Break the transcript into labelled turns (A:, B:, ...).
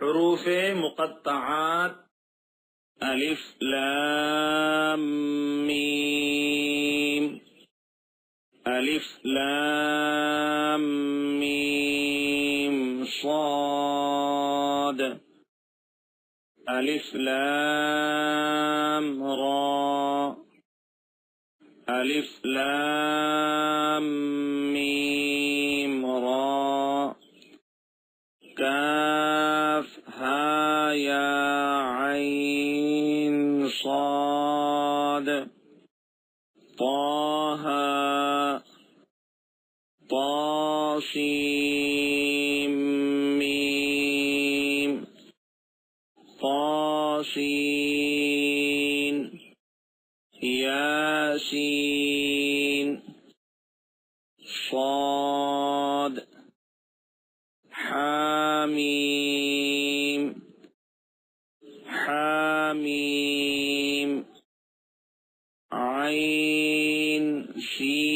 A: حروف مقطعات الف لام میم، الف لام میم صاد، الف لام را، الف لام میم را، کاف ہا یا عین صاد، طه طاسیم میم، طاسین، یاسین، صاد، حامیم، حامیم، عین شین